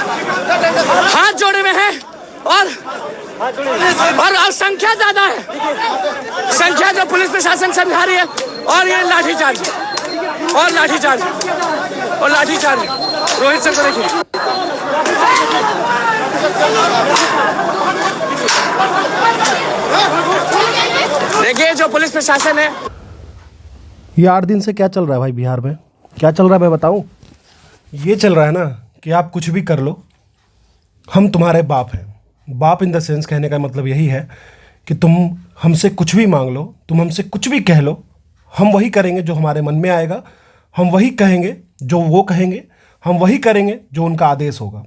हाथ जोड़े हुए हैं और संख्या ज्यादा है, संख्या जो पुलिस प्रशासन समझा रही है। और ये लाठीचार्ज और लाठीचार्ज और लाठीचार्ज। रोहित सर को देखिए, देखिए जो पुलिस प्रशासन है। ये 8 दिन से क्या चल रहा है भाई बिहार में? क्या चल रहा है मैं बताऊं? ये चल रहा है ना कि आप कुछ भी कर लो, हम तुम्हारे बाप हैं। बाप इन द सेंस कहने का मतलब यही है कि तुम हमसे कुछ भी मांग लो, तुम हमसे कुछ भी कह लो, हम वही करेंगे जो हमारे मन में आएगा, हम वही कहेंगे जो वो कहेंगे, हम वही करेंगे जो उनका आदेश होगा।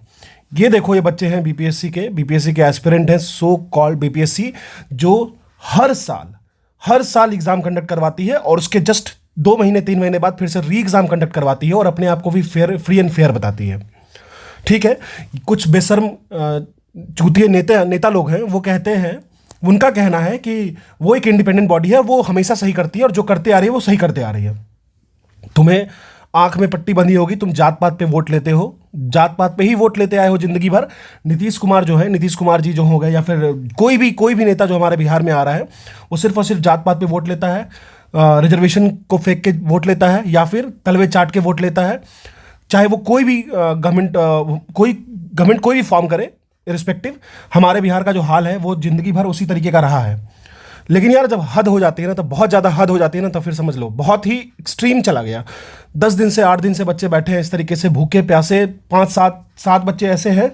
ये देखो, ये बच्चे हैं बीपीएससी के एस्पिरेंट हैं, सो कॉल्ड बीपीएससी, जो हर साल एग्ज़ाम कंडक्ट करवाती है और उसके जस्ट 2 महीने 3 महीने बाद फिर से री एग्ज़ाम कंडक्ट करवाती है और अपने आप को भी फ्री एंड फेयर बताती है। ठीक है, कुछ बेशर्म चूतिए नेता लोग हैं, वो कहते हैं, उनका कहना है कि वो एक इंडिपेंडेंट बॉडी है, वो हमेशा सही करती है और जो करते आ रही है वो सही करते आ रही है। तुम्हें आंख में पट्टी बंधी होगी, तुम जात पात पे वोट लेते हो, जात पात पे ही वोट लेते आए हो जिंदगी भर। नीतीश कुमार जी जो हो गए, या फिर कोई भी नेता जो हमारे बिहार में आ रहा है, वो सिर्फ और सिर्फ जात पात पे वोट लेता है, रिजर्वेशन को फेंक के वोट लेता है, या फिर तलवे चाट के वोट लेता है। चाहे वो कोई भी गवर्नमेंट कोई भी फॉर्म करे, इरिस्पेक्टिव, हमारे बिहार का जो हाल है वो जिंदगी भर उसी तरीके का रहा है। लेकिन यार जब हद हो जाती है ना, तो बहुत ज़्यादा हद हो जाती है ना, तो फिर समझ लो बहुत ही एक्सट्रीम चला गया। 10 दिन से 8 दिन से बच्चे बैठे हैं इस तरीके से भूखे प्यासे। 5-7 बच्चे ऐसे हैं,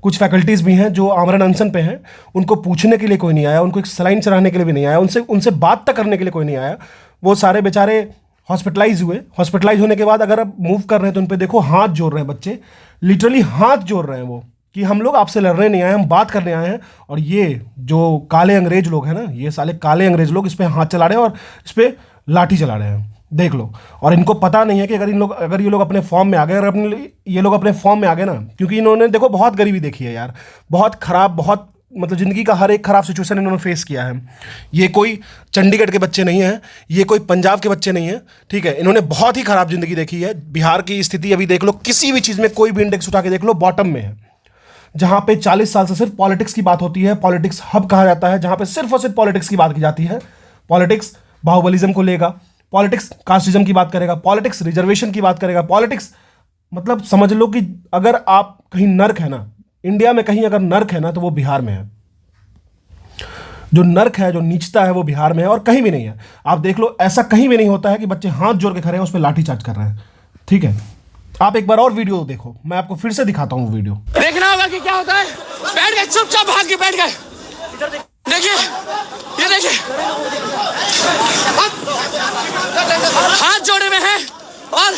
कुछ फैकल्टीज़ भी हैं जो आमरण अनशन पे हैं, उनको पूछने के लिए कोई नहीं आया, उनको एक सलाइन चढ़ाने के लिए भी नहीं आया, उनसे बात तक करने के लिए कोई नहीं आया। वो सारे बेचारे हॉस्पिटलाइज हुए। हॉस्पिटलाइज होने के बाद अगर अब मूव कर रहे हैं तो उन पर देखो, हाथ जोड़ रहे हैं बच्चे, लिटरली हाथ जोड़ रहे हैं वो, कि हम लोग आपसे लड़ने नहीं आए, हम बात करने आए हैं। और ये जो काले अंग्रेज लोग हैं ना, ये साले काले अंग्रेज लोग इस पर हाथ चला रहे हैं और इस पर लाठी चला रहे हैं, देख लो। और इनको पता नहीं है कि अगर ये लोग अपने फॉर्म में आ गए, ये लोग अपने फॉर्म में आ गए ना, क्योंकि इन्होंने देखो बहुत गरीबी देखी है यार, बहुत ख़राब, बहुत मतलब ज़िंदगी का हर एक ख़राब सिचुएशन इन्होंने फेस किया है। ये कोई चंडीगढ़ के बच्चे नहीं हैं, ये कोई पंजाब के बच्चे नहीं हैं, ठीक है। इन्होंने बहुत ही ख़राब ज़िंदगी देखी है। बिहार की स्थिति अभी देख लो, किसी भी चीज़ में कोई भी इंडेक्स उठा के देख लो, बॉटम में है। जहाँ पे 40 साल से सिर्फ पॉलिटिक्स की बात होती है, पॉलिटिक्स हब कहा जाता है, जहाँ पे सिर्फ और सिर्फ पॉलिटिक्स की बात की जाती है। पॉलिटिक्स बाहुबलिज्म को लेगा, पॉलिटिक्स कास्टिज्म की बात करेगा, पॉलिटिक्स रिजर्वेशन की बात करेगा, पॉलिटिक्स मतलब समझ लो कि अगर आप कहीं नर्क है ना, इंडिया में कहीं अगर नर्क है ना, तो वो बिहार में है। जो नर्क है, जो नीचता है, वो बिहार में है और कहीं भी नहीं है। आप देख लो, ऐसा कहीं भी नहीं होता है कि बच्चे हाथ जोड़ के खड़े हैं, उस पर लाठीचार्ज कर रहे हैं, ठीक है। आप एक बार और वीडियो देखो, मैं आपको फिर से दिखाता हूँ वीडियो। देखना होगा कि क्या होता है। बैठ गए, चुपचाप भाग के बैठ गए। देखिए, ये देखिए, हाथ जोड़े हुए हैं और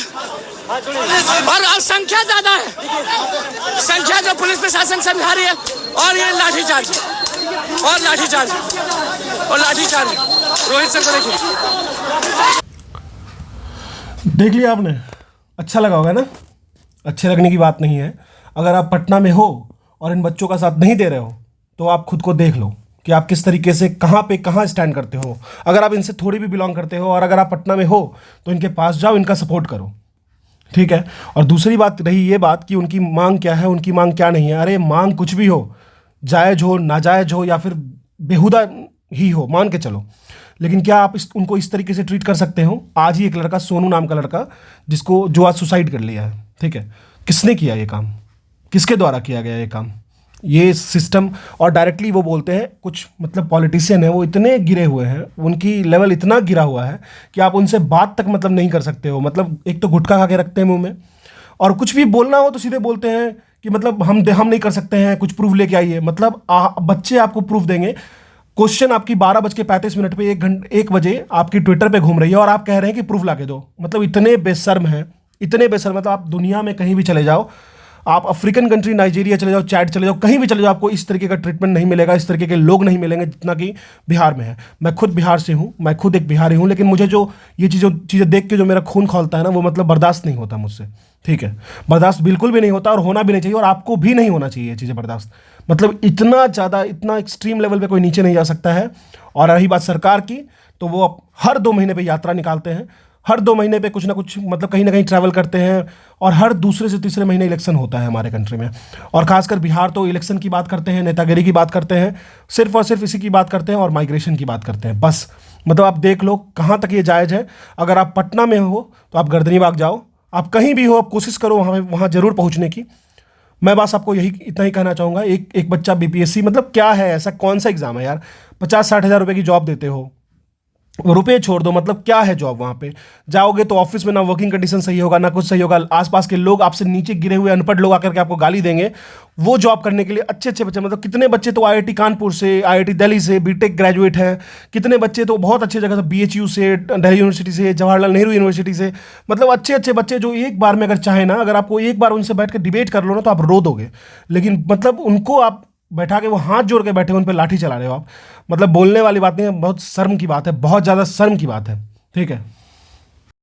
संख्या ज्यादा है, संख्या जो पुलिस प्रशासन समझा रही है। और ये लाठीचार्ज और लाठीचार्ज और लाठीचार्ज। रोहित सर को देखिए, देख लिया आपने? अच्छा लगा होगा ना? अच्छे लगने की बात नहीं है। अगर आप पटना में हो और इन बच्चों का साथ नहीं दे रहे हो, तो आप खुद को देख लो कि आप किस तरीके से कहाँ स्टैंड करते हो। अगर आप इनसे थोड़ी भी बिलोंग करते हो और अगर आप पटना में हो, तो इनके पास जाओ, इनका सपोर्ट करो, ठीक है। और दूसरी बात रही ये बात कि उनकी मांग क्या है, उनकी मांग क्या नहीं है। अरे मांग कुछ भी हो, जायज़ हो, नाजायज़ हो, या फिर बेहुदा ही हो, मान के चलो, लेकिन क्या आप उनको इस तरीके से ट्रीट कर सकते हो? आज ही एक लड़का, सोनू नाम का लड़का, जो आज सुसाइड कर लिया है, ठीक है, किसने किया ये काम? किसके द्वारा किया गया ये काम? ये सिस्टम। और डायरेक्टली वो बोलते हैं, कुछ मतलब पॉलिटिशियन है, वो इतने गिरे हुए हैं, उनकी लेवल इतना गिरा हुआ है कि आप उनसे बात तक मतलब नहीं कर सकते हो। मतलब एक तो गुटखा खा के रखते हैं मुँह में, और कुछ भी बोलना हो तो सीधे बोलते हैं कि मतलब हम नहीं कर सकते हैं, कुछ प्रूफ लेके आइए। मतलब बच्चे आपको प्रूफ देंगे। क्वेश्चन आपकी 12:35 पे 1 बजे आपकी ट्विटर पे घूम रही है और आप कह रहे हैं कि प्रूफ ला के दो। मतलब इतने बेशर्म हैं, इतने बेशर्म। मतलब आप दुनिया में कहीं भी चले जाओ, आप अफ्रीकन कंट्री नाइजीरिया चले जाओ, चैड चले जाओ, कहीं भी चले जाओ, आपको इस तरीके का ट्रीटमेंट नहीं मिलेगा, इस तरीके के लोग नहीं मिलेंगे जितना कि बिहार में है। मैं खुद बिहार से हूँ, मैं खुद एक बिहारी हूँ, लेकिन मुझे जो ये चीज़ें देख के जो मेरा खून खौलता है ना, वो मतलब बर्दाश्त नहीं होता मुझसे, ठीक है। बर्दाश्त बिल्कुल भी नहीं होता और होना भी नहीं चाहिए, और आपको भी नहीं होना चाहिए ये चीज़ें बर्दाश्त। मतलब इतना ज़्यादा, इतना एक्सट्रीम लेवल पे कोई नीचे नहीं जा सकता है। और रही बात सरकार की, तो वो हर 2 महीने पे यात्रा निकालते हैं, हर 2 महीने पे कुछ ना कुछ मतलब कहीं ना कहीं ट्रैवल करते हैं, और हर दूसरे से तीसरे महीने इलेक्शन होता है हमारे कंट्री में। और खासकर बिहार तो इलेक्शन की बात करते हैं, नेतागिरी की बात करते हैं, सिर्फ और सिर्फ इसी की बात करते हैं और माइग्रेशन की बात करते हैं बस। मतलब आप देख लो कहाँ तक ये जायज़ है। अगर आप पटना में हो तो आप गर्दनी बाग जाओ, आप कहीं भी हो आप कोशिश करो वहाँ वहाँ ज़रूर पहुँचने की। मैं बस आपको यही इतना ही कहना चाहूँगा। एक बच्चा बीपीएससी, मतलब क्या है, ऐसा कौन सा एग्ज़ाम है यार, 50-60 हज़ार रुपये की जॉब देते हो, रुपये छोड़ दो, मतलब क्या है जॉब। वहाँ पे जाओगे तो ऑफिस में ना वर्किंग कंडीशन सही होगा ना कुछ सही होगा, आसपास के लोग आपसे नीचे गिरे हुए अनपढ़ लोग आकर के आपको गाली देंगे। वो जॉब करने के लिए अच्छे अच्छे बच्चे, मतलब कितने बच्चे तो आईआईटी कानपुर से, आईआईटी दिल्ली से बीटेक ग्रेजुएट हैं, कितने बच्चे तो बहुत अच्छे जगह से, बीएचयू से, दिल्ली यूनिवर्सिटी से, जवाहरलाल नेहरू यूनिवर्सिटी से, मतलब अच्छे अच्छे बच्चे जो एक बार में अगर चाहे ना, अगर आपको एक बार उनसे बैठ कर डिबेट कर लो ना तो आप रो दोगे। लेकिन मतलब उनको आप बैठा के वो हाथ जोड़ के बैठे, उन पर लाठी चला रहे हो आप। मतलब बोलने वाली बात नहीं है, बहुत शर्म की बात है, बहुत ज़्यादा शर्म की बात है। ठीक है।